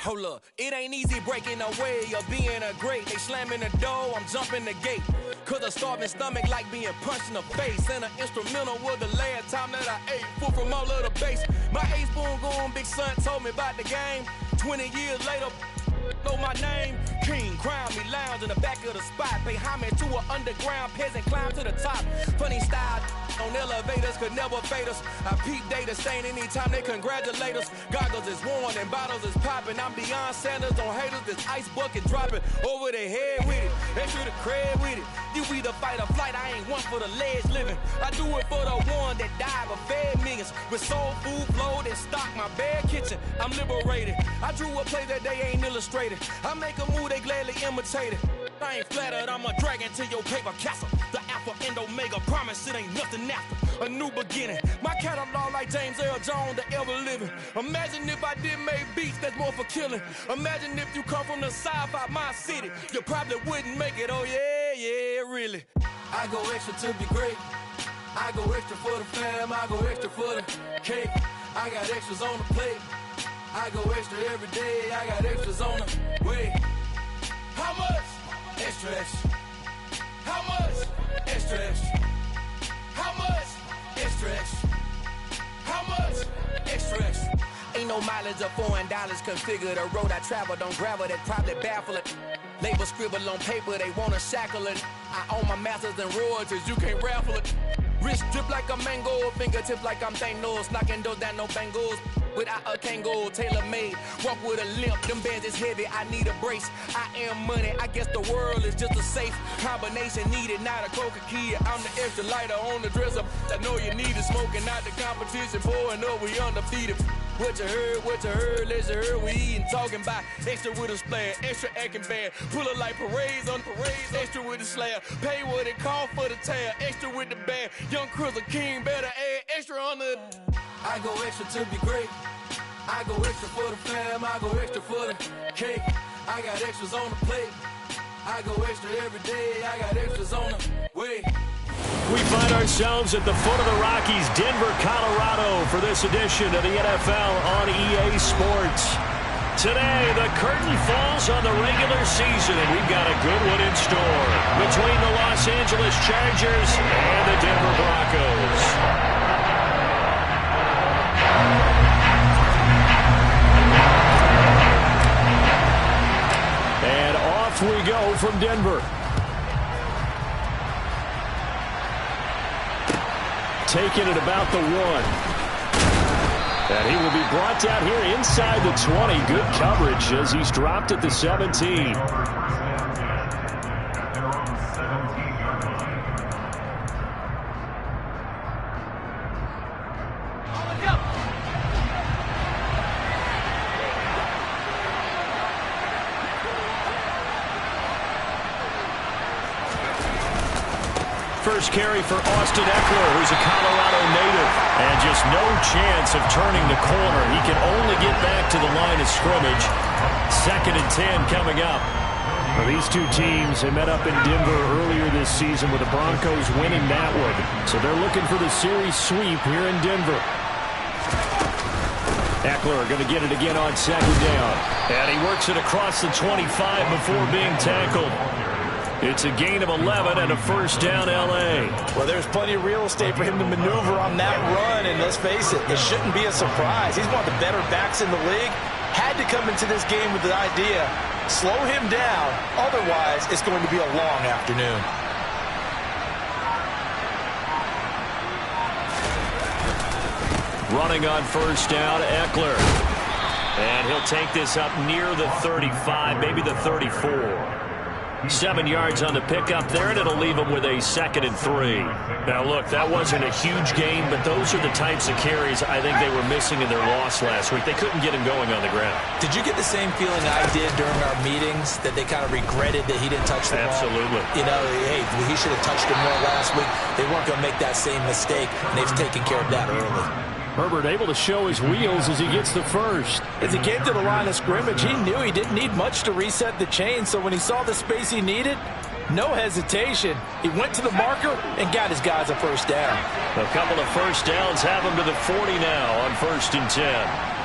Hold up, it ain't easy breaking away or being a great. They slamming the door, I'm jumping the gate. Cause a starving stomach like being punched in the face. And an instrumental was the last time that I ate. Food from all of the bass. My ace boom goon, big son told me about the game. 20 years later, know my name. King, crown me, lounge in the back of the spot. Pay homage to an underground peasant, climb to the top. Funny style on elevators could never fade us. I peep data stain anytime they congratulate us. Goggles is worn and bottles is popping. I'm beyond Sanders on haters. This ice bucket dropping over their head with it. They should have cred with it. You either fight or flight. I ain't one for the ledge living. I do it for the one that died but fed millions. With soul food flowed and stock my bad kitchen. I'm liberated. I drew a play that they ain't illustrated. I make a move they gladly imitate it. I ain't flattered, I'm a dragon to your paper castle. The Alpha and Omega, promise it ain't nothing after. A new beginning. My catalog like James Earl Jones, the ever living. Imagine if I did make beats that's more for killing. Imagine if you come from the sci-fi, my city. You probably wouldn't make it, oh yeah, really. I go extra to be great. I go extra for the fam, I go extra for the cake. I got extras on the plate. I go extra every day, I got extras on the way. How much? Extra, extra. How much? Extra, extra. How much? Extra, extra. How much? Extra, extra. Ain't no mileage of $4 configure the road I travel. Don't gravel that probably baffle it. Label scribble on paper, they wanna shackle it. I own my masters and royalties, you can't raffle it. Wrist drip like a mango, fingertips like I'm Thanos. Knocking those down, no bangles. Without a Kangol, tailor-made. Walk with a limp, them bands is heavy, I need a brace. I am money, I guess the world is just a safe combination needed, not a coca key. I'm the extra lighter on the dresser. I know you need it, smoking out the competition, pouring up, we undefeated. What you heard, let's heard, we eating, talking about extra with a splash, extra acting bad. Pull it like parades on parades, extra with the slab. Pay what it cost for the tab, extra with the band. Young Crizzle King, better add extra on the. I go extra to be great. I go extra for the fam, I go extra for the cake. I got extras on the plate. I go extra every day, I got extras on the way. We find ourselves at the foot of the Rockies, Denver, Colorado, for this edition of the NFL on EA Sports. Today, the curtain falls on the regular season, and we've got a good one in store between the Los Angeles Chargers and the Denver Broncos. And off we go from Denver. Taking it about the 1. And he will be brought down here inside the 20. Good coverage as he's dropped at the 17. First carry for Austin Ekeler, who's a Colorado native. And just no chance of turning the corner. He can only get back to the line of scrimmage. 2nd and 10 coming up. Well, these two teams have met up in Denver earlier this season with the Broncos winning that one. So they're looking for the series sweep here in Denver. Ekeler going to get it again on 2nd down. And he works it across the 25 before being tackled. It's a gain of 11 and a first down, L.A. Well, there's plenty of real estate for him to maneuver on that run, and let's face it, it shouldn't be a surprise. He's one of the better backs in the league. Had to come into this game with the idea, slow him down, otherwise it's going to be a long afternoon. Running on first down, Ekeler. And he'll take this up near the 35, maybe the 34. 7 yards on the pickup there, and it'll leave him with a 2nd and 3. Now, look, that wasn't a huge gain, but those are the types of carries I think they were missing in their loss last week. They couldn't get him going on the ground. Did you get the same feeling I did during our meetings, that they kind of regretted that he didn't touch the ball? Absolutely. You know, hey, he should have touched him more last week. They weren't going to make that same mistake, and they've taken care of that early. Herbert able to show his wheels as he gets the first. As he came to the line of scrimmage, he knew he didn't need much to reset the chain, so when he saw the space he needed, no hesitation. He went to the marker and got his guys a first down. A couple of first downs have him to the 40 now on 1st and 10.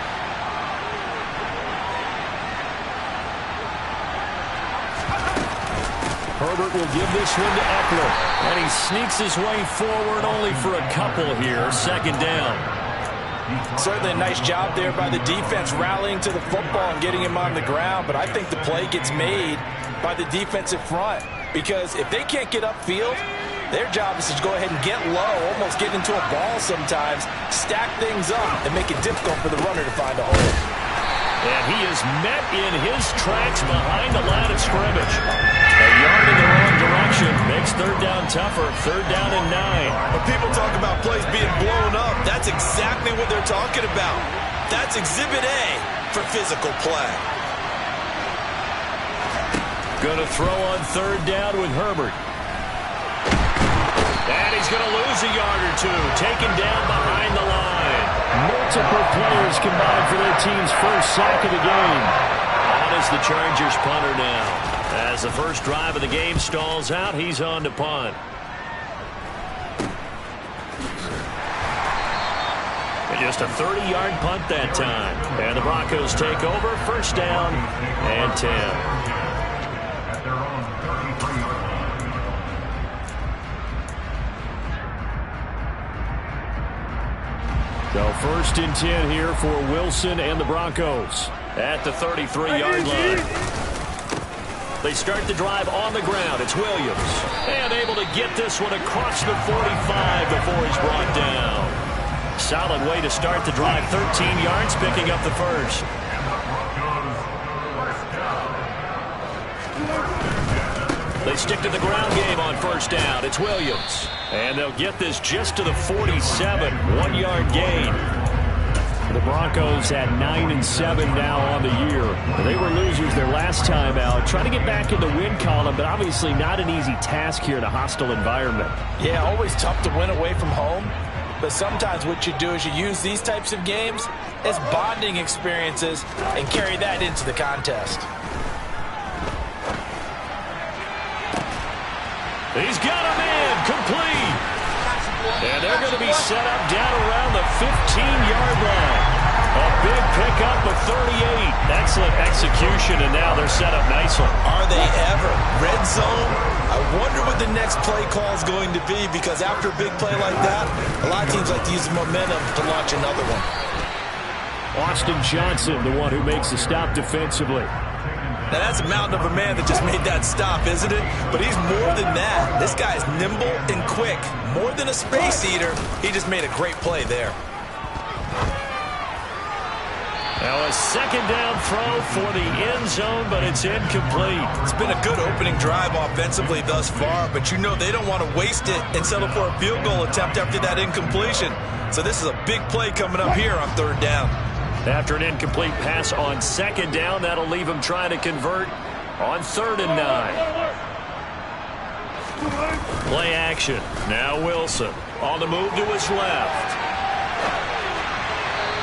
Herbert will give this one to Eckler. And he sneaks his way forward only for a couple here. Second down. Certainly a nice job there by the defense rallying to the football and getting him on the ground. But I think the play gets made by the defensive front. Because if they can't get upfield, their job is to go ahead and get low, almost get into a ball sometimes, stack things up, and make it difficult for the runner to find a hole. And he is met in his tracks behind the line of scrimmage. A yard in the wrong direction makes third down tougher. Third down and 9. When people talk about plays being blown up, that's exactly what they're talking about. That's Exhibit A for physical play. Going to throw on third down with Herbert. And he's going to lose a yard or two. Taken down behind the line. Multiple players combined for their team's first sack of the game. On is the Chargers punter now. As the first drive of the game stalls out, he's on to punt. And just a 30-yard punt that time. And the Broncos take over. First down and 10. So first and 10 here for Wilson and the Broncos at the 33-yard line. They start the drive on the ground. It's Williams. And able to get this one across the 45 before he's brought down. Solid way to start the drive. 13 yards, picking up the first. They stick to the ground game on first down. It's Williams. And they'll get this just to the 47. 1-yard gain. The Broncos at 9-7 now on the year. They were losers their last time out. Trying to get back in the win column, but obviously not an easy task here in a hostile environment. Yeah, always tough to win away from home. But sometimes what you do is you use these types of games as bonding experiences and carry that into the contest. He's got a man complete. And they're going to be set up down around the 15-yard line. A big pickup of 38. Excellent execution, and now they're set up nicely. Are they ever? Red zone? I wonder what the next play call is going to be, because after a big play like that, a lot of teams like to use the momentum to launch another one. Austin Johnson, the one who makes the stop defensively. Now, that's a mountain of a man that just made that stop, isn't it? But he's more than that. This guy's nimble and quick. More than a space eater, he just made a great play there. Now a second down throw for the end zone, but it's incomplete. It's been a good opening drive offensively thus far, but you know they don't want to waste it and settle for a field goal attempt after that incompletion. So this is a big play coming up here on third down. After an incomplete pass on second down, that'll leave him trying to convert on 3rd and 9. Play action. Now Wilson on the move to his left.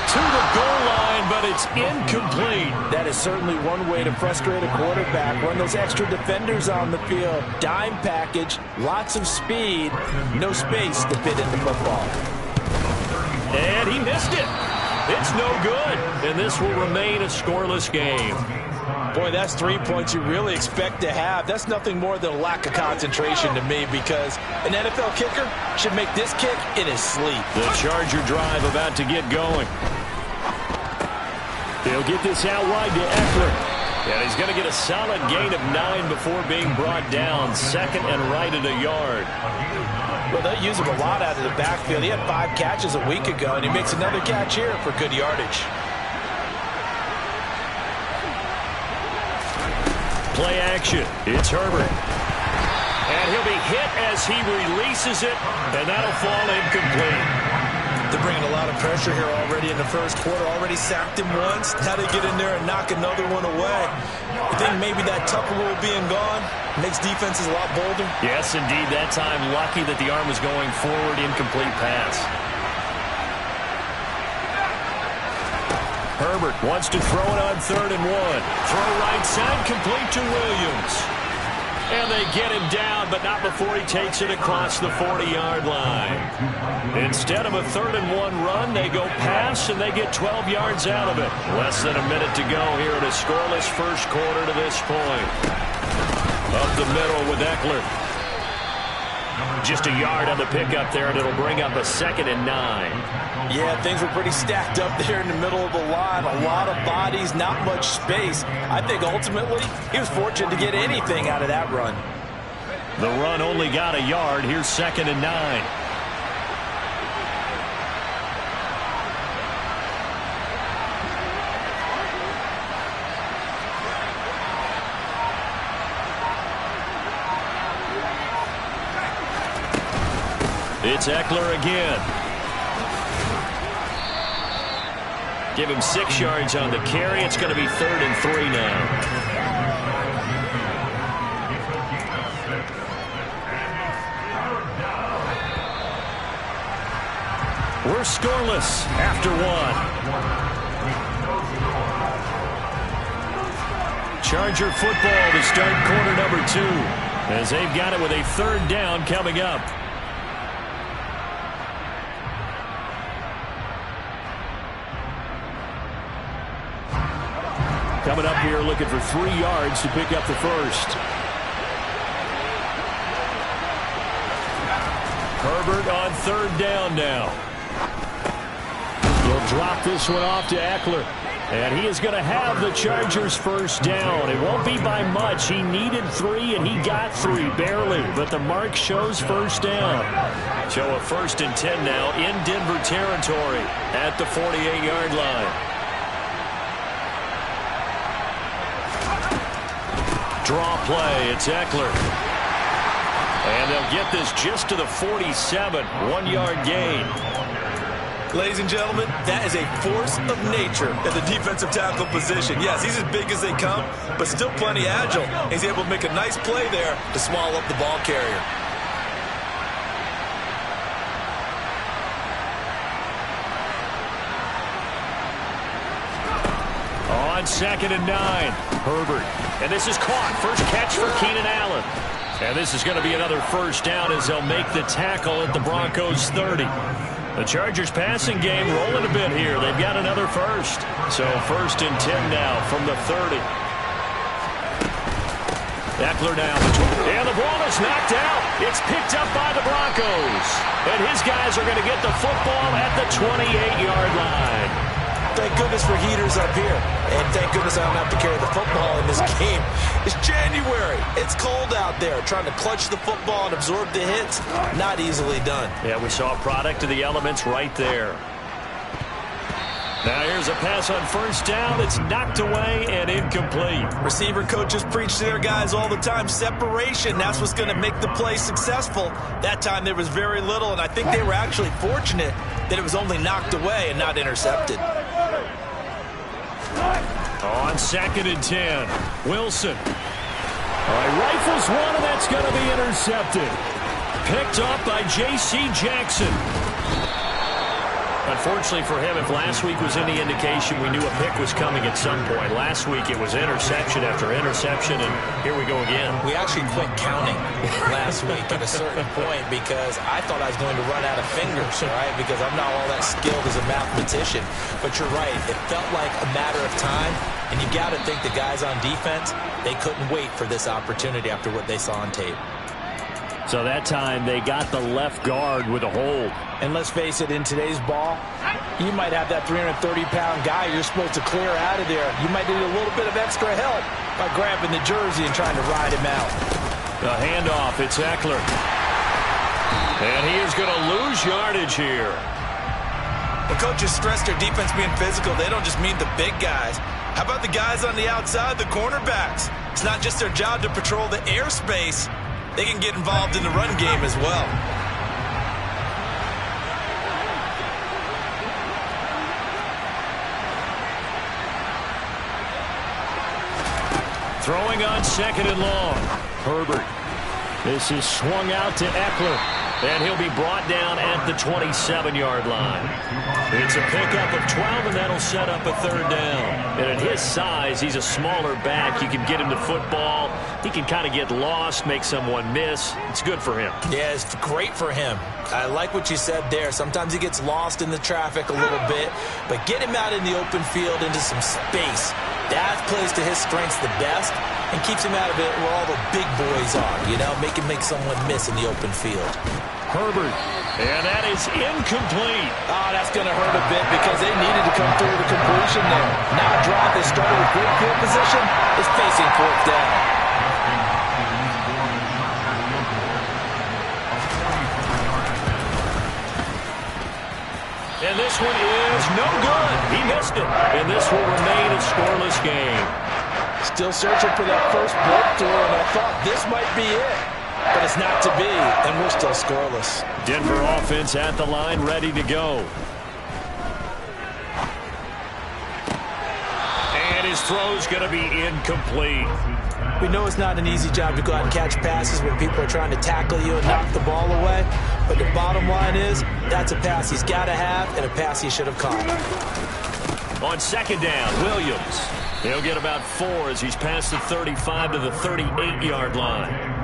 To the goal line, but it's incomplete. That is certainly one way to frustrate a quarterback. Run those extra defenders on the field. Dime package, lots of speed, no space to fit in the football. And he missed it. It's no good, and this will remain a scoreless game. Boy, that's 3 points you really expect to have. That's nothing more than a lack of concentration to me, because an NFL kicker should make this kick in his sleep. The Charger drive about to get going. They'll get this out wide to Eckler. And he's going to get a solid gain of 9 before being brought down. Second and right at a yard. Well, they'll use him a lot out of the backfield. He had 5 catches a week ago, and he makes another catch here for good yardage. Play action. It's Herbert. And he'll be hit as he releases it, and that'll fall incomplete. They're bringing a lot of pressure here already in the first quarter. Already sacked him once. Now they get in there and knock another one away. I think maybe that Tucker rule being gone makes defenses a lot bolder. Yes, indeed. That time, lucky that the arm was going forward. Incomplete pass. Herbert wants to throw it on 3rd and 1. Throw right side, complete to Williams. And they get him down, but not before he takes it across the 40-yard line. Instead of a 3rd and 1 run, they go pass, and they get 12 yards out of it. Less than a minute to go here in a scoreless first quarter to this point. Up the middle with Eckler. Just a yard on the pickup there, and it'll bring up a 2nd and 9. Yeah, things were pretty stacked up there in the middle of the line. A lot of bodies, not much space. I think ultimately he was fortunate to get anything out of that run. The run only got a yard. Here's 2nd and 9. It's Eckler again. Give him 6 yards on the carry. It's going to be 3rd and 3 now. We're scoreless after 1. Charger football to start quarter number 2, as they've got it with a 3rd down coming up. Coming up here looking for 3 yards to pick up the first. Herbert on 3rd down now. He'll drop this one off to Eckler. And he is going to have the Chargers' first down. It won't be by much. He needed 3, and he got 3, barely. But the mark shows first down. So a 1st and 10 now in Denver territory at the 48-yard line. Draw play, it's Eckler. And they'll get this just to the 47, 1-yard gain. Ladies and gentlemen, that is a force of nature at the defensive tackle position. Yes, he's as big as they come, but still plenty agile. He's able to make a nice play there to swallow up the ball carrier. On 2nd and 9, Herbert. And this is caught. First catch for Keenan Allen. And this is going to be another first down as they'll make the tackle at the Broncos' 30. The Chargers passing game rolling a bit here. They've got another first. So 1st and 10 now from the 30. Eckler now. And the ball is knocked out. It's picked up by the Broncos. And his guys are going to get the football at the 28-yard line. Thank goodness for heaters up here. And thank goodness I don't have to carry the football in this game. It's January. It's cold out there. Trying to clutch the football and absorb the hits, not easily done. Yeah, we saw a product of the elements right there. Now here's a pass on first down. It's knocked away and incomplete. Receiver coaches preach to their guys all the time. Separation, that's what's going to make the play successful. That time there was very little, and I think they were actually fortunate that it was only knocked away and not intercepted. On 2nd and 10, Wilson. All right, rifles one, and that's going to be intercepted. Picked up by J.C. Jackson. Unfortunately for him, if last week was any indication, we knew a pick was coming at some point. Last week it was interception after interception, and here we go again. We actually quit counting last week at a certain point because I thought I was going to run out of fingers, all right, because I'm not all that skilled as a mathematician. But you're right. It felt like a matter of time, and you got to think the guys on defense, they couldn't wait for this opportunity after what they saw on tape. So that time they got the left guard with a hold. And let's face it, in today's ball, you might have that 330-pound guy you're supposed to clear out of there. You might need a little bit of extra help by grabbing the jersey and trying to ride him out. The handoff, it's Eckler. And he is going to lose yardage here. When coaches stress their defense being physical, they don't just mean the big guys. How about the guys on the outside, the cornerbacks? It's not just their job to patrol the airspace. They can get involved in the run game as well. Throwing on 2nd and long. Herbert. This is swung out to Eckler. And he'll be brought down at the 27-yard line. It's a pickup of 12, and that'll set up a 3rd down. And at his size, he's a smaller back. You can get him the football. He can kind of get lost, make someone miss. It's good for him. Yeah, it's great for him. I like what you said there. Sometimes he gets lost in the traffic a little bit, but get him out in the open field into some space. That plays to his strengths the best and keeps him out of it where all the big boys are, you know, make someone miss in the open field. Herbert, and that is incomplete. Oh, that's going to hurt a bit because they needed to come through the completion there. Now a drive that started with great field position is facing fourth down. And this one is no good. He missed it. And this will remain a scoreless game. Still searching for that first breakthrough, and I thought this might be it. But it's not to be, and we're still scoreless. Denver offense at the line, ready to go. And his throw's going to be incomplete. We know it's not an easy job to go out and catch passes when people are trying to tackle you and knock the ball away. But the bottom line is, that's a pass he's got to have and a pass he should have caught. On second down, Williams. He'll get about 4 as he's past the 35 to the 38-yard line.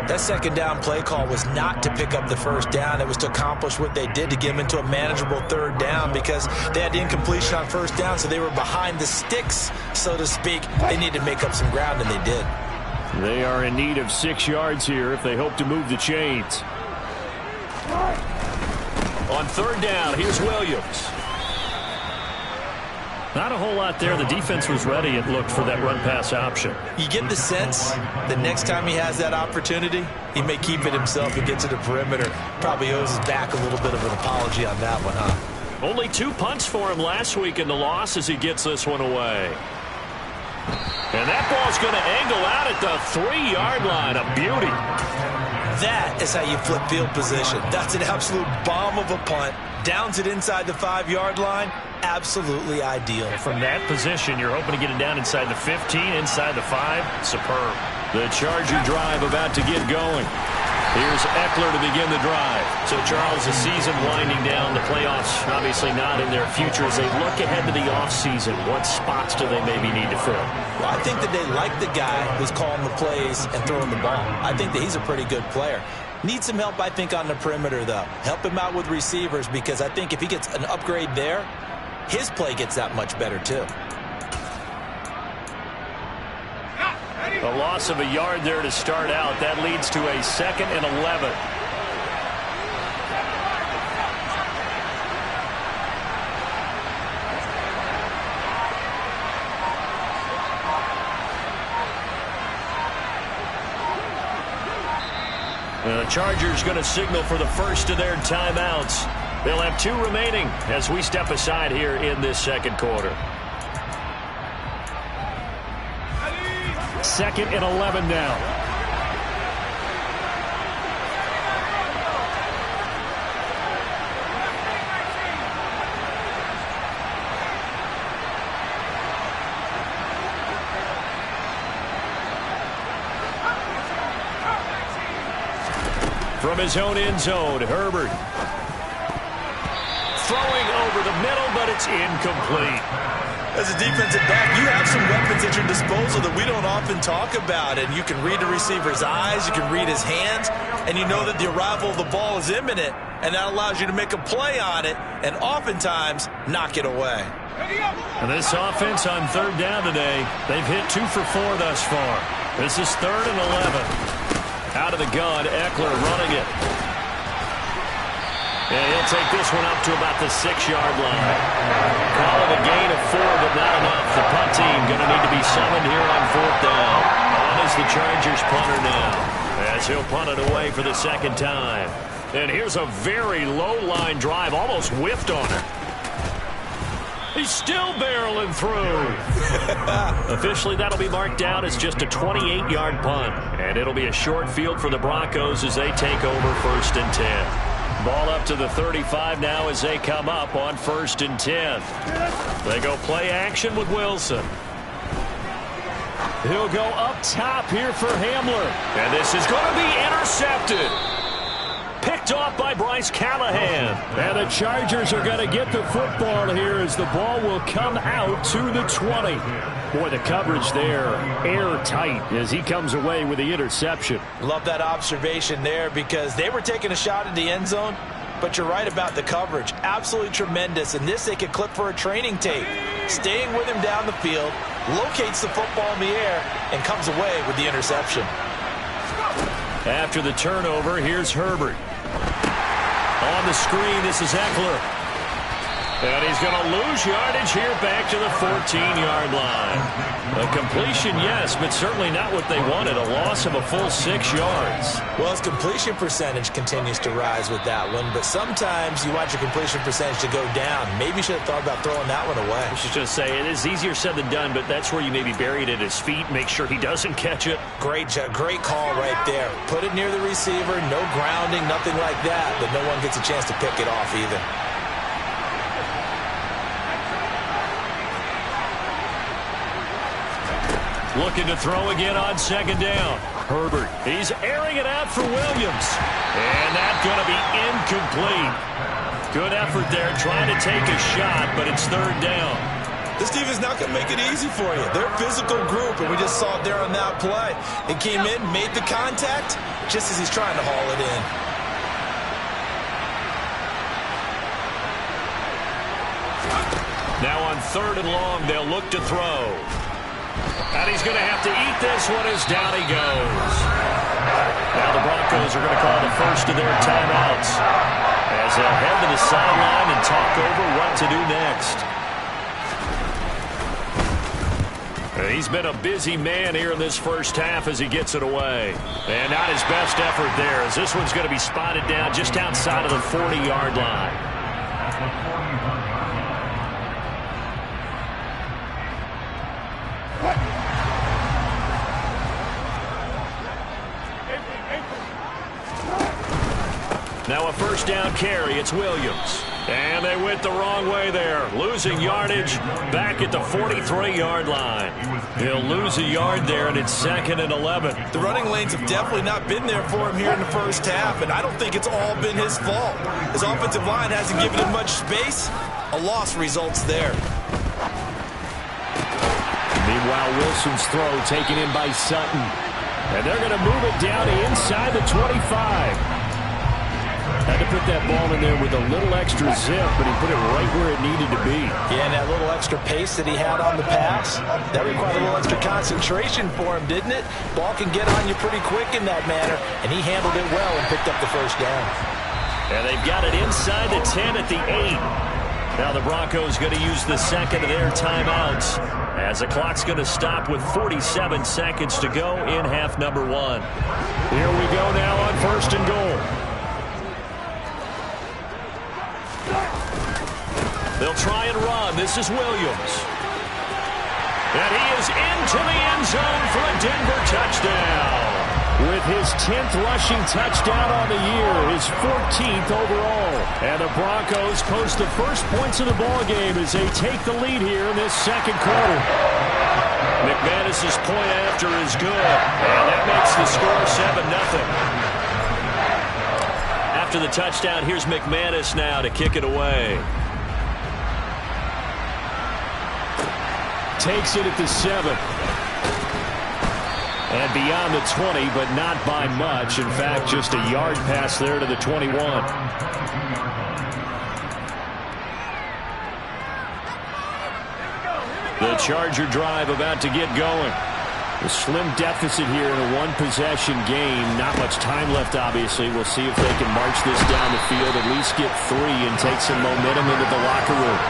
That second down play call was not to pick up the first down. It was to accomplish what they did to get them into a manageable third down because they had incompletion on first down, so they were behind the sticks, so to speak. They needed to make up some ground, and they did. They are in need of 6 yards here if they hope to move the chains. On third down, here's Williams. Not a whole lot there. The defense was ready, it looked, for that run-pass option. You get the sense that next time he has that opportunity, he may keep it himself and get to the perimeter. Probably owes his back a little bit of an apology on that one, huh? Only 2 punts for him last week in the loss as he gets this one away. And that ball's going to angle out at the 3-yard line. A beauty. That is how you flip field position. That's an absolute bomb of a punt. Downs it inside the 5-yard line. Absolutely ideal. From that position, you're hoping to get it down inside the 15, inside the 5. Superb. The Charger drive about to get going. Here's Eckler to begin the drive. So, Charles, the season winding down. The playoffs obviously not in their future. As they look ahead to the offseason, what spots do they maybe need to fill? Well, I think that they like the guy who's calling the plays and throwing the ball. I think that he's a pretty good player. Needs some help, I think, on the perimeter, though. Help him out with receivers because I think if he gets an upgrade there, his play gets that much better, too. A loss of a yard there to start out. That leads to a 2nd and 11. The Chargers going to signal for the first of their timeouts. They'll have 2 remaining as we step aside here in this second quarter. 2nd and 11 now. From his own end zone, Herbert. Throwing over the middle, but it's incomplete. As a defensive back, you have some weapons at your disposal that we don't often talk about. And you can read the receiver's eyes, you can read his hands, and you know that the arrival of the ball is imminent. And that allows you to make a play on it and oftentimes knock it away. And this offense on third down today, they've hit 2 for 4 thus far. This is 3rd and 11. Out of the gun, Eckler running it. And he'll take this one up to about the 6-yard line. Call it a gain of 4, but not enough. The punt team going to need to be summoned here on 4th down. On is the Chargers punter now, as he'll punt it away for the 2nd time. And here's a very low-line drive, almost whiffed on it. He's still barreling through. Officially, that'll be marked down as just a 28-yard punt. And it'll be a short field for the Broncos as they take over 1st and 10. Ball up to the 35 now as they come up on 1st and 10. They go play action with Wilson. He'll go up top here for Hamler. And this is going to be intercepted. Picked off by Bryce Callahan. And the Chargers are going to get the football here as the ball will come out to the 20. Boy, the coverage there, airtight as he comes away with the interception. Love that observation there because they were taking a shot at the end zone. but you're right about the coverage. Absolutely tremendous. And this they could clip for a training tape. Staying with him down the field, locates the football in the air, and comes away with the interception. After the turnover, here's Herbert. On the screen, this is Eckler. And he's going to lose yardage here back to the 14-yard line. A completion, yes, but certainly not what they wanted. A loss of a full 6 yards. Well, his completion percentage continues to rise with that one, but sometimes you want your completion percentage to go down. Maybe you should have thought about throwing that one away. I was just going to say, it is easier said than done, but that's where you maybe bury it at his feet, make sure he doesn't catch it. Great call right there. Put it near the receiver, no grounding, nothing like that, but no one gets a chance to pick it off either. Looking to throw again on second down. Herbert, he's airing it out for Williams. And that's going to be incomplete. Good effort there trying to take a shot, but it's third down. This defense not going to make it easy for you. They're a physical group, and we just saw it there on that play. It came in, made the contact, just as he's trying to haul it in. Now on third and long, they'll look to throw. And he's going to have to eat this one as down he goes. Now the Broncos are going to call the first of their timeouts as they'll head to the sideline and talk over what to do next. He's been a busy man here in this first half as he gets it away. And not his best effort there, as this one's going to be spotted down just outside of the 40-yard line. Now a first down carry. It's Williams. And they went the wrong way there. Losing yardage back at the 43-yard line. He'll lose a yard there, and it's 2nd and 11. The running lanes have definitely not been there for him here in the first half, and I don't think it's all been his fault. His offensive line hasn't given him much space. A loss results there. Meanwhile, Wilson's throw taken in by Sutton. And they're going to move it down inside the 25. Had to put that ball in there with a little extra zip, but he put it right where it needed to be. Yeah, and that little extra pace that he had on the pass, that required a little extra concentration for him, didn't it? Ball can get on you pretty quick in that manner, and he handled it well and picked up the first down. And they've got it inside the 10 at the 8. Now the Broncos going to use the second of their timeouts as the clock's going to stop with 47 seconds to go in half number 1. Here we go now on first and goal. They'll try and run. This is Williams. And he is into the end zone for a Denver touchdown. With his 10th rushing touchdown on the year, his 14th overall. And the Broncos post the first points of the ballgame as they take the lead here in this second quarter. McManus's point after is good, and that makes the score 7-0. After the touchdown, here's McManus now to kick it away. Takes it at the 7. And beyond the 20, but not by much. In fact, just a yard pass there to the 21. The Charger drive about to get going. A slim deficit here in a one-possession game. Not much time left, obviously. We'll see if they can march this down the field, at least get 3 and take some momentum into the locker room.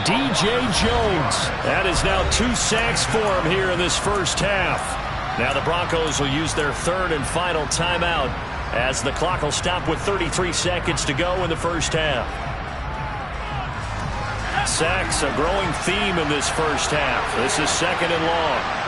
DJ Jones. That is now 2 sacks for him here in this first half. Now the Broncos will use their third and final timeout as the clock will stop with 33 seconds to go in the first half. Sacks, a growing theme in this first half. This is 2nd and long.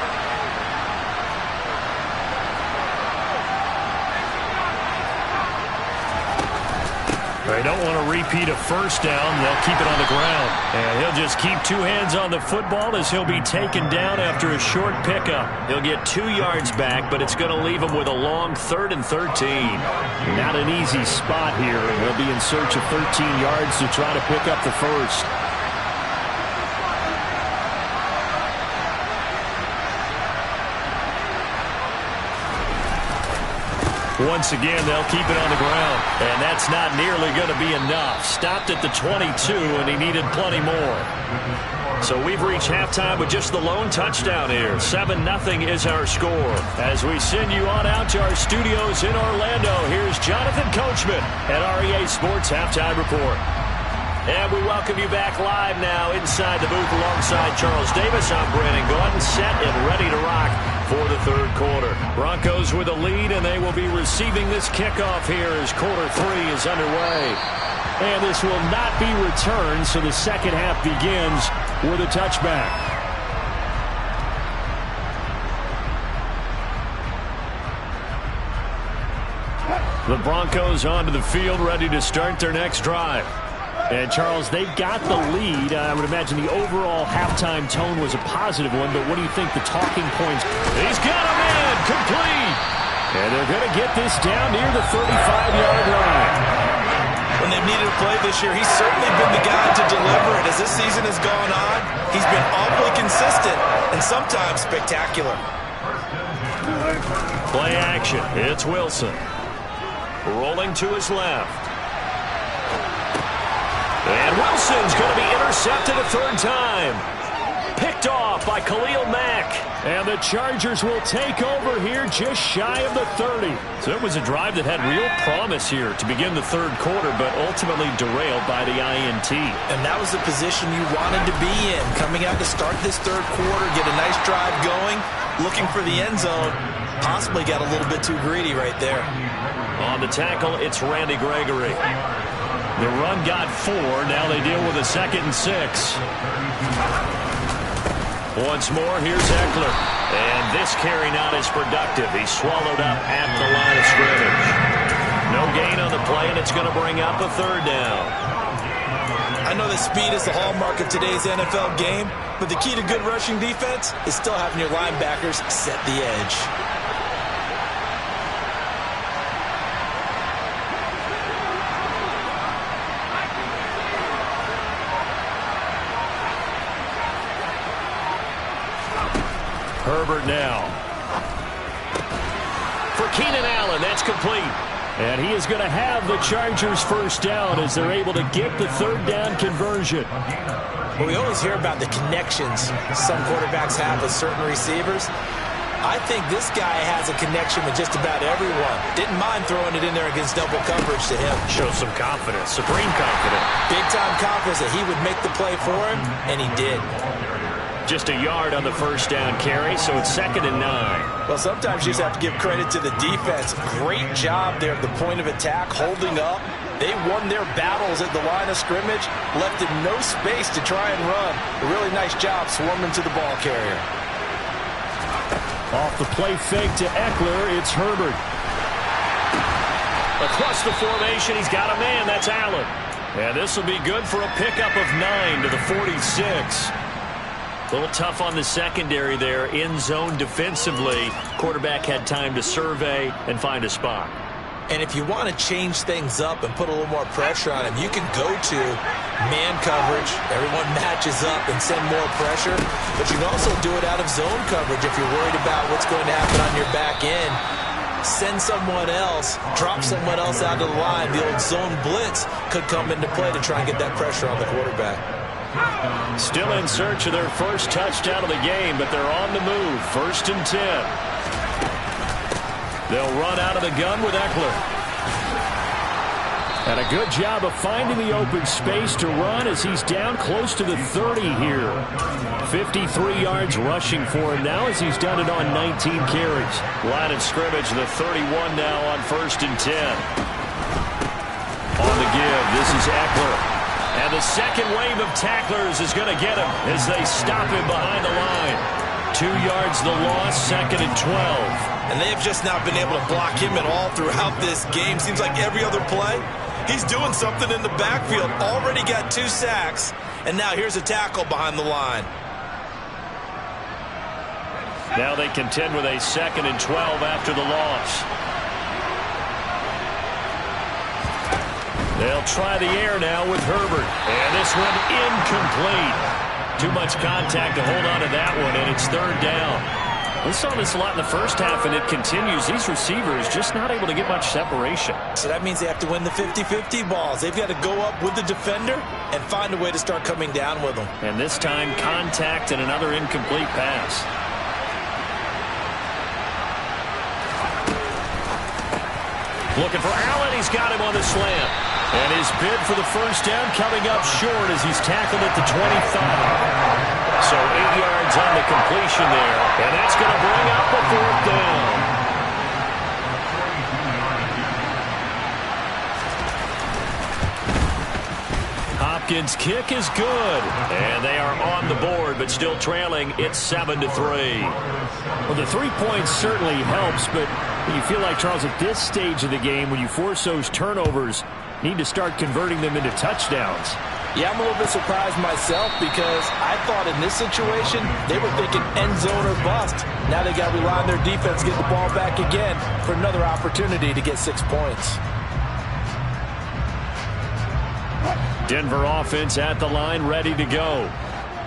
They don't want to repeat a first down. They'll keep it on the ground. And he'll just keep 2 hands on the football as he'll be taken down after a short pickup. He'll get 2 yards back, but it's going to leave him with a long 3rd and 13. Not an easy spot here. He'll be in search of 13 yards to try to pick up the first. Once again, they'll keep it on the ground. And that's not nearly going to be enough. Stopped at the 22, and he needed plenty more. So we've reached halftime with just the lone touchdown here. 7-0 is our score. As we send you on out to our studios in Orlando, here's Jonathan Coachman at REA Sports Halftime Report. And we welcome you back live now inside the booth alongside Charles Davis. I'm Brandon Gaudin, set and ready to rock for the third quarter. Broncos with a lead, and they will be receiving this kickoff here as quarter 3 is underway. And this will not be returned, so the second half begins with a touchback. The Broncos onto the field, ready to start their next drive. And, Charles, they've got the lead. I would imagine the overall halftime tone was a positive one, but what do you think the talking points? He's got him in, complete. And they're going to get this down near the 35-yard line. When they've needed a play this year, he's certainly been the guy to deliver it. As this season has gone on, he's been awfully consistent and sometimes spectacular. Play action. It's Wilson. Rolling to his left. And Wilson's going to be intercepted a third time. Picked off by Khalil Mack. And the Chargers will take over here just shy of the 30. So it was a drive that had real promise here to begin the third quarter, but ultimately derailed by the INT. And that was the position you wanted to be in. Coming out to start this third quarter, get a nice drive going, looking for the end zone. Possibly got a little bit too greedy right there. On the tackle, it's Randy Gregory. The run got 4. Now they deal with a 2nd and 6. Once more, here's Eckler. And this carry not as productive. He's swallowed up at the line of scrimmage. No gain on the play, and it's going to bring up a third down. I know that speed is the hallmark of today's NFL game, but the key to good rushing defense is still having your linebackers set the edge. Herbert now. For Keenan Allen, that's complete. And he is going to have the Chargers first down as they're able to get the third down conversion. Well, we always hear about the connections some quarterbacks have with certain receivers. I think this guy has a connection with just about everyone. Didn't mind throwing it in there against double coverage to him. Shows some confidence, supreme confidence. Big-time confidence that he would make the play for him, and he did. Just a yard on the first down carry, so it's 2nd and 9. Well, sometimes you just have to give credit to the defense. Great job there at the point of attack, holding up. They won their battles at the line of scrimmage, left him no space to try and run. A really nice job swarming to the ball carrier. Off the play fake to Eckler, it's Herbert. Across the formation, he's got a man. That's Allen. And this will be good for a pickup of 9 to the 46. A little tough on the secondary there, in zone defensively. Quarterback had time to survey and find a spot. And if you want to change things up and put a little more pressure on him, you can go to man coverage. Everyone matches up and send more pressure. But you can also do it out of zone coverage if you're worried about what's going to happen on your back end. Send someone else, drop someone else out of the line. The old zone blitz could come into play to try and get that pressure on the quarterback. Still in search of their first touchdown of the game, but they're on the move. 1st and 10. They'll run out of the gun with Eckler. And a good job of finding the open space to run as he's down close to the 30 here. 53 yards rushing for him now as he's done it on 19 carries. Line of scrimmage, the 31 now on 1st and 10. On the give, this is Eckler. And the second wave of tacklers is going to get him as they stop him behind the line. 2 yards the loss, 2nd and 12. And they have just not been able to block him at all throughout this game. Seems like every other play, he's doing something in the backfield. Already got 2 sacks, and now here's a tackle behind the line. Now they contend with a 2nd and 12 after the loss. They'll try the air now with Herbert. And this one incomplete. Too much contact to hold on to that one, and it's 3rd down. We saw this a lot in the first half, and it continues. These receivers just not able to get much separation. So that means they have to win the 50-50 balls. They've got to go up with the defender and find a way to start coming down with them. And this time, contact and another incomplete pass. Looking for Allen. He's got him on the slant. And his bid for the first down coming up short as he's tackled at the 25. So 8 yards on the completion there. And that's going to bring up a fourth down. Hopkins' kick is good. And they are on the board, but still trailing. It's 7-3. Well, the 3 points certainly helps, but you feel like, Charles, at this stage of the game, when you force those turnovers, need to start converting them into touchdowns. Yeah, I'm a little bit surprised myself because I thought in this situation they were thinking end zone or bust. Now they got to rely on their defense, get the ball back again for another opportunity to get 6 points. Denver offense at the line, ready to go.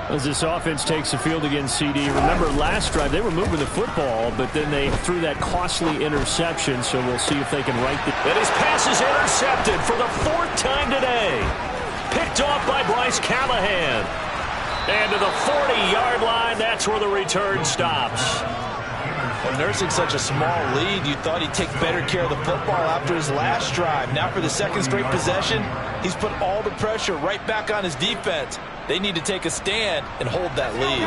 As this offense takes the field against CD. Remember, last drive they were moving the football, but then they threw that costly interception, so we'll see if they can right the... And his pass is intercepted for the 4th time today. Picked off by Bryce Callahan. And to the 40-yard line, that's where the return stops. Well, nursing such a small lead, you thought he'd take better care of the football after his last drive. Now for the second straight possession, he's put all the pressure right back on his defense. They need to take a stand and hold that lead.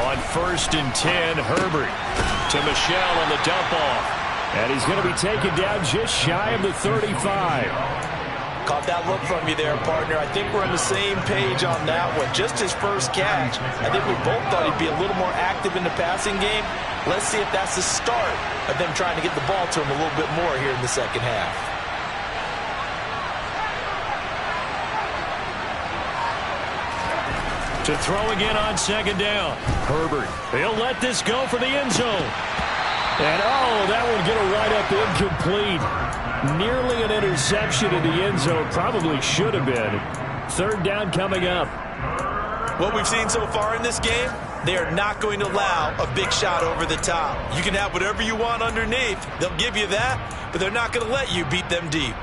On 1st and 10, Herbert to Michel on the dump off. And he's going to be taken down just shy of the 35. Caught that look from you there, partner. I think we're on the same page on that one. Just his first catch. I think we both thought he'd be a little more active in the passing game. Let's see if that's the start of them trying to get the ball to him a little bit more here in the second half. To throw again on 2nd down. Herbert, he'll let this go for the end zone. And, oh, that one going to right up incomplete. Nearly an interception in the end zone. Probably should have been. 3rd down coming up. What we've seen so far in this game, they are not going to allow a big shot over the top. You can have whatever you want underneath. They'll give you that, but they're not going to let you beat them deep.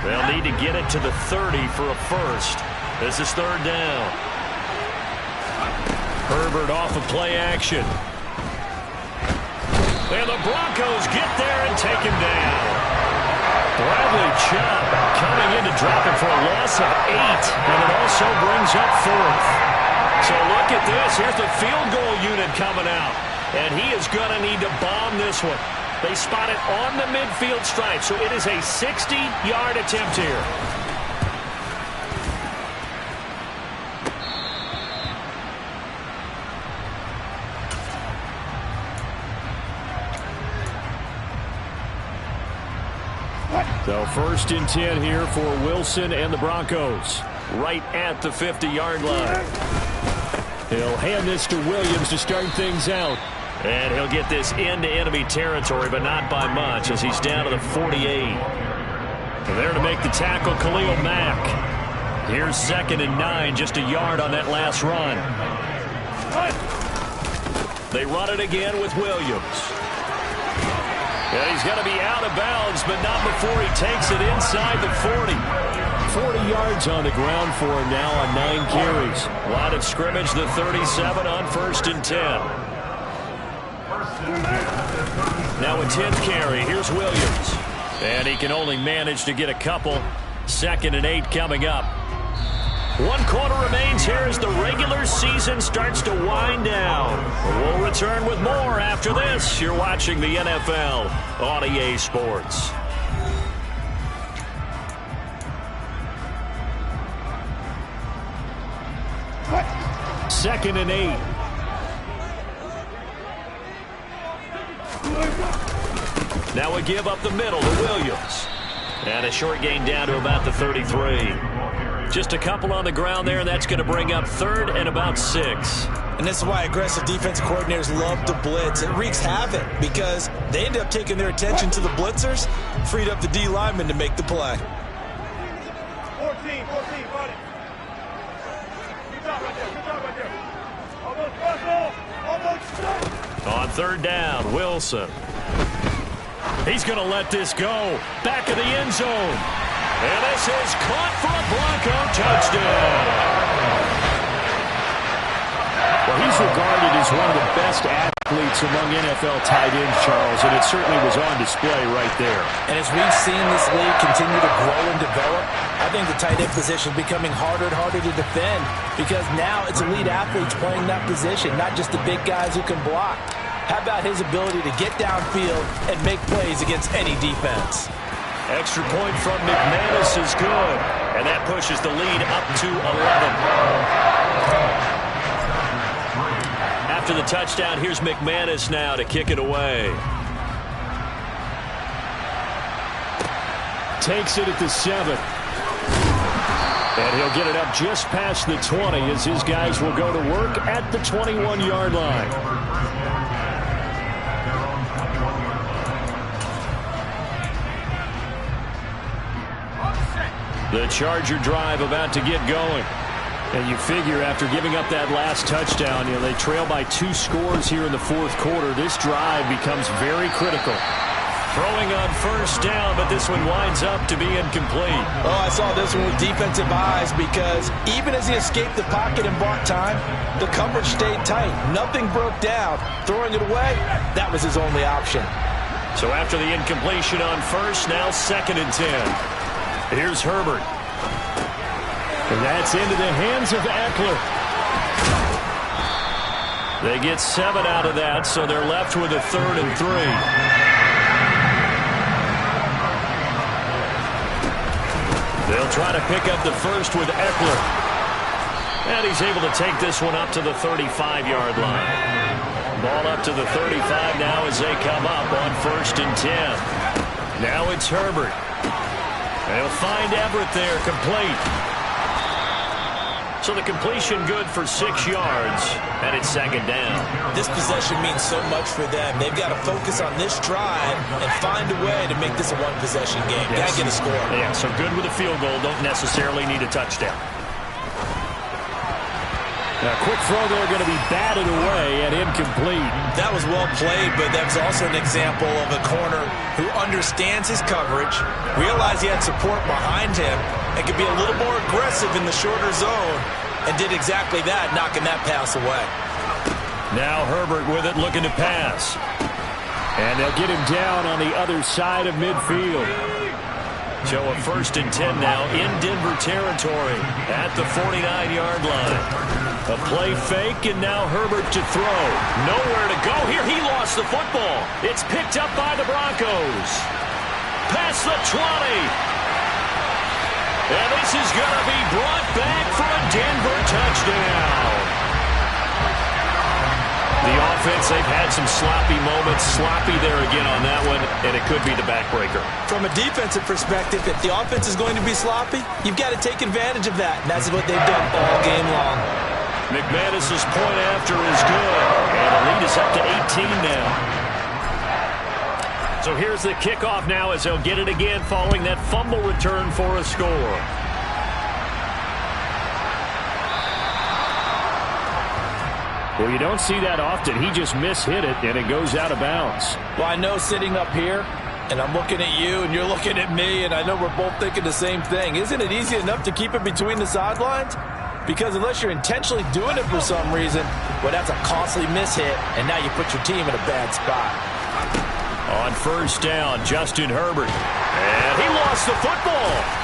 They'll need to get it to the 30 for a first. This is 3rd down. Herbert off of play action. And the Broncos get there and take him down. Bradley Chubb coming in to drop it for a loss of 8, and it also brings up 4th. So look at this. Here's the field goal unit coming out, and he is going to need to bomb this one. They spot it on the midfield stripe, so it is a 60-yard attempt here. So 1st and 10 here for Wilson and the Broncos. Right at the 50-yard line. He'll hand this to Williams to start things out. And he'll get this into enemy territory, but not by much as he's down to the 48. And there to make the tackle, Khalil Mack. Here's 2nd and 9, just a yard on that last run. They run it again with Williams. And he's going to be out of bounds, but not before he takes it inside the 40. 40 yards on the ground for him now on 9 carries. Line of scrimmage, the 37 on 1st and 10. Now a 10th carry. Here's Williams. And he can only manage to get a couple. 2nd and 8 coming up. 1 quarter remains here as the regular season starts to wind down. We'll return with more after this. You're watching the NFL on EA Sports. Second and 8. Now a give up the middle to Williams. And a short gain down to about the 33. Just a couple on the ground there, and that's going to bring up 3rd and about 6. And this is why aggressive defensive coordinators love to blitz. It wreaks havoc because they end up taking their attention to the blitzers, freed up the D lineman to make the play. 14, buddy. Good job right there. Almost. On third down, Wilson. He's going to let this go. Back of the end zone. And this is caught for a Bronco touchdown. Well, he's regarded as one of the best athletes among NFL tight ends, Charles, and it certainly was on display right there. And as we've seen this league continue to grow and develop, I think the tight end position is becoming harder and harder to defend because now it's elite athletes playing that position, not just the big guys who can block. How about his ability to get downfield and make plays against any defense? Extra point from McManus is good, and that pushes the lead up to 11. After the touchdown, here's McManus now to kick it away. Takes it at the 7. And he'll get it up just past the 20 as his guys will go to work at the 21-yard line. The Charger drive about to get going. And you figure after giving up that last touchdown, they trail by 2 scores here in the fourth quarter. This drive becomes very critical. Throwing on first down, but this one winds up to be incomplete. Oh, I saw this one with defensive eyes because even as he escaped the pocket and bought time, the coverage stayed tight. Nothing broke down. Throwing it away, that was his only option. So after the incompletion on first, now 2nd and 10. Here's Herbert. And that's into the hands of Eckler. They get 7 out of that, so they're left with a 3rd and 3. They'll try to pick up the first with Eckler. And he's able to take this one up to the 35-yard line. Ball up to the 35 now as they come up on 1st and 10. Now it's Herbert. They'll find Everett there, complete. So the completion good for 6 yards, and it's 2nd down. This possession means so much for them. They've got to focus on this drive and find a way to make this a one-possession game. Yes. Got to get a score. Yeah, so good with a field goal. Don't necessarily need a touchdown. Now, quick throw there going to be batted away and incomplete. That was well played, but that was also an example of a corner who understands his coverage, realized he had support behind him, and could be a little more aggressive in the shorter zone, and did exactly that, knocking that pass away. Now Herbert with it, looking to pass. And they'll get him down on the other side of midfield. So a 1st and 10 now in Denver territory at the 49-yard line. A play fake, and now Herbert to throw. Nowhere to go here. He lost the football. It's picked up by the Broncos. Past the 20. And this is going to be brought back for a Denver touchdown. The offense, they've had some sloppy moments. Sloppy there again on that one, and it could be the backbreaker. From a defensive perspective, if the offense is going to be sloppy, you've got to take advantage of that, and that's what they've done all game long. McManus's point after is good, and the lead is up to 18 now. So here's the kickoff now as they'll get it again following that fumble return for a score. Well, you don't see that often. He just mishit it, and it goes out of bounds. Well, I know sitting up here, and I'm looking at you, and you're looking at me, and I know we're both thinking the same thing. Isn't it easy enough to keep it between the sidelines? Because unless you're intentionally doing it for some reason, well, that's a costly mishit, and now you put your team in a bad spot. On first down, Justin Herbert. And he lost the football.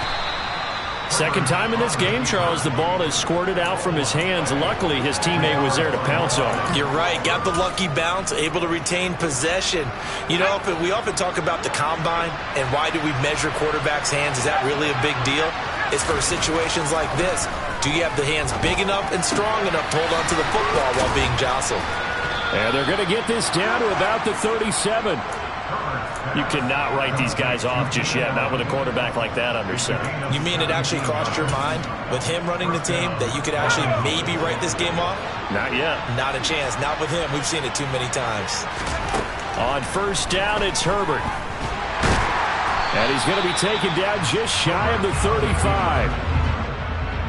Second time in this game, Charles, the ball has squirted out from his hands. Luckily, his teammate was there to pounce on it. You're right. Got the lucky bounce, able to retain possession. You know, we often talk about the combine and why do we measure quarterbacks' hands. Is that really a big deal? It's for situations like this. Do you have the hands big enough and strong enough to hold onto the football while being jostled? And they're going to get this down to about the 37. You cannot write these guys off just yet, not with a quarterback like that under center. You mean it actually crossed your mind with him running the team that you could actually maybe write this game off? Not yet. Not a chance. Not with him. We've seen it too many times. On first down, it's Herbert. And he's going to be taken down just shy of the 35.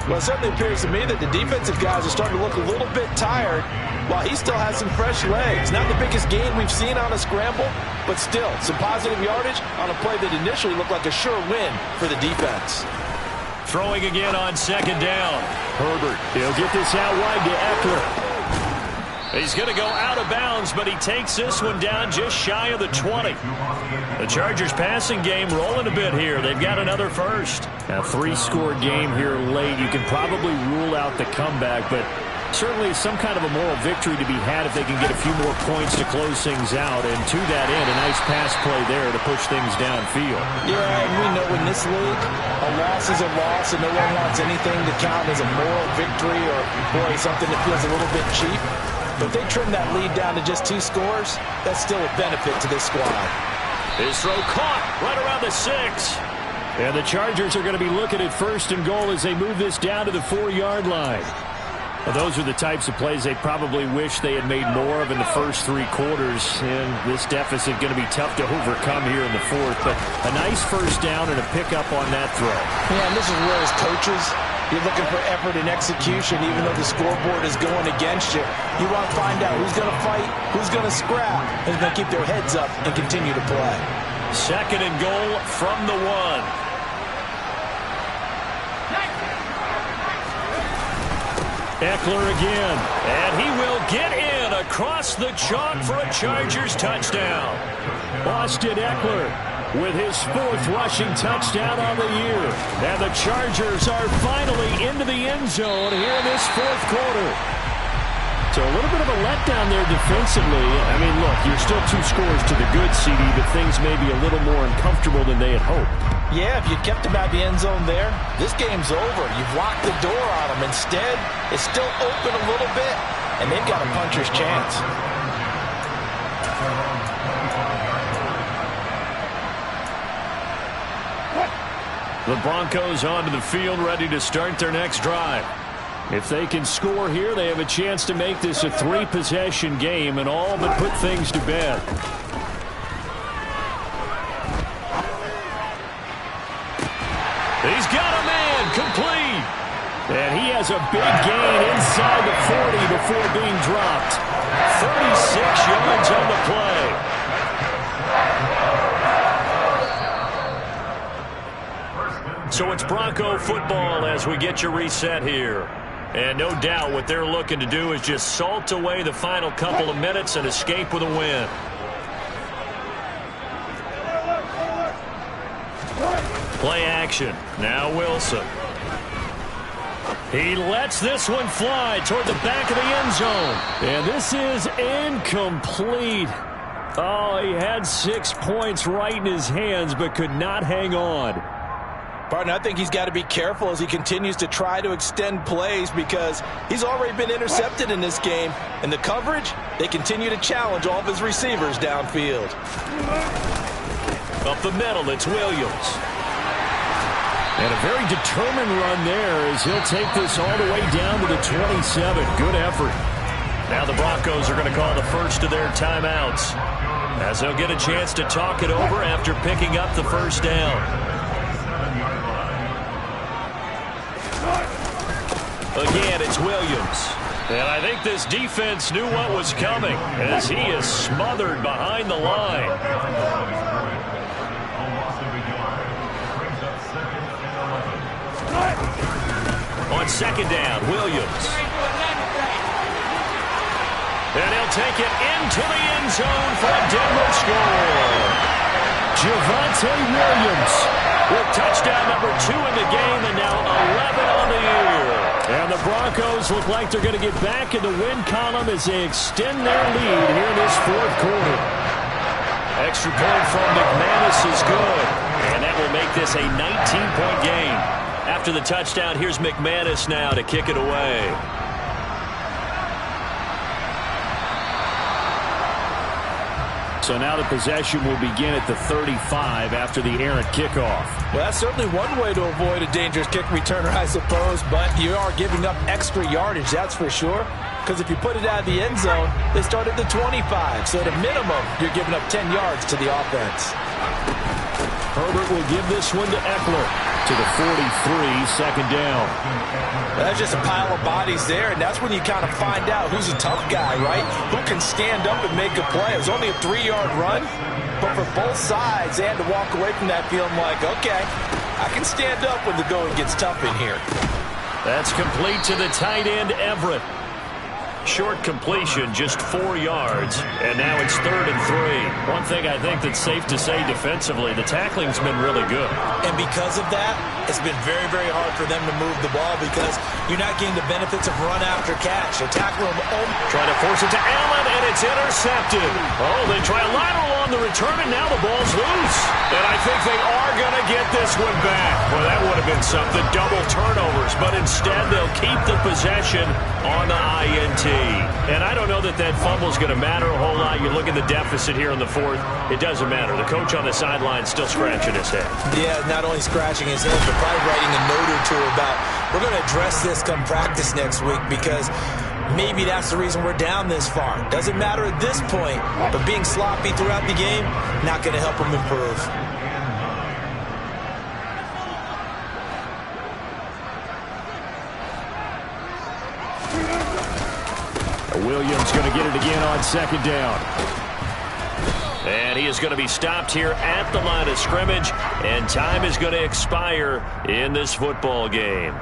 Well, it certainly appears to me that the defensive guys are starting to look a little bit tired while he still has some fresh legs. Not the biggest gain we've seen on a scramble, but still some positive yardage on a play that initially looked like a sure win for the defense. Throwing again on second down. Herbert, he'll get this out wide to Eckler. He's going to go out of bounds, but he takes this one down just shy of the 20. The Chargers passing game rolling a bit here. They've got another first. A 3-score game here late. You can probably rule out the comeback, but certainly some kind of a moral victory to be had if they can get a few more points to close things out. And to that end, a nice pass play there to push things downfield. Yeah, and we know in this league, a loss is a loss, and no one wants anything to count as a moral victory or, boy, something that feels a little bit cheap. But if they trim that lead down to just 2 scores, that's still a benefit to this squad. His throw caught right around the 6. And the Chargers are going to be looking at first and goal as they move this down to the 4-yard line. Well, those are the types of plays they probably wish they had made more of in the first 3 quarters. And this deficit going to be tough to overcome here in the 4th. But a nice first down and a pickup on that throw. Yeah, and this is where as coaches, you're looking for effort and execution, even though the scoreboard is going against you. You want to find out who's going to fight, who's going to scrap, and who's going to keep their heads up and continue to play. Second and goal from the 1. Eckler again, and he will get in across the chalk for a Chargers touchdown. Austin Eckler with his 4th rushing touchdown on the year. And the Chargers are finally into the end zone here in this 4th quarter. So a little bit of a letdown there defensively. I mean, look, you're still 2 scores to the good, CD, but things may be a little more uncomfortable than they had hoped. Yeah, if you kept him out the end zone there, this game's over. You've locked the door on him. Instead, it's still open a little bit, and they've got a puncher's chance. The Broncos onto the field, ready to start their next drive. If they can score here, they have a chance to make this a 3-possession game and all but put things to bed. He's got a man complete. And he has a big gain inside the 40 before being dropped. 36 yards on the play. So it's Bronco football as we get you reset here. And no doubt what they're looking to do is just salt away the final couple of minutes and escape with a win. Play action. Now Wilson. He lets this one fly toward the back of the end zone. And this is incomplete. Oh, he had 6 points right in his hands but could not hang on. Partner, I think he's got to be careful as he continues to try to extend plays because he's already been intercepted in this game. And the coverage, they continue to challenge all of his receivers downfield. Up the middle, it's Williams. And a very determined run there as he'll take this all the way down to the 27. Good effort. Now the Broncos are going to call the first of their timeouts as they'll get a chance to talk it over after picking up the first down. Again, it's Williams. And I think this defense knew what was coming as he is smothered behind the line. On second down, Williams. And he'll take it into the end zone for a Denver score. Javonte Williams with touchdown number 2 in the game and now 11 on the year. And the Broncos look like they're going to get back in the win column as they extend their lead here in this 4th quarter. Extra point from McManus is good. And that will make this a 19-point game. After the touchdown, here's McManus now to kick it away. So now the possession will begin at the 35 after the errant kickoff. Well, that's certainly one way to avoid a dangerous kick returner, I suppose, but you are giving up extra yardage, that's for sure. Because if you put it out of the end zone, they start at the 25. So at a minimum, you're giving up 10 yards to the offense. Herbert will give this one to Eckler to the 43, second down. That's just a pile of bodies there, and that's when you kind of find out who's a tough guy, right? Who can stand up and make a play. It was only a 3-yard run, but for both sides, they had to walk away from that feeling like, okay, I can stand up when the going gets tough in here. That's complete to the tight end, Everett. Short completion, just 4 yards, and now it's 3rd and 3. One thing I think that's safe to say defensively, the tackling's been really good. And because of that, it's been very, very hard for them to move the ball because you're not getting the benefits of run after catch. They're tackling them. Trying to force it to Allen, and it's intercepted. Oh, they try a lateral on the return, and now the ball's loose. And I think they are going to get this one back. Well, that would have been something, double turnovers, but instead they'll keep the possession on the INT. And I don't know that that fumble's going to matter a whole lot. You look at the deficit here in the 4th. It doesn't matter. The coach on the sideline still scratching his head. Yeah, not only scratching his head, but probably writing a note or two about, we're going to address this come practice next week because maybe that's the reason we're down this far. Doesn't matter at this point, but being sloppy throughout the game, not going to help them improve. Williams going to get it again on 2nd down. And he is going to be stopped here at the line of scrimmage, and time is going to expire in this football game.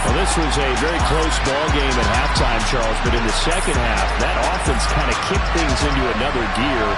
Well, this was a very close ball game at halftime, Charles, but in the second half, that offense kind of kicked things into another gear.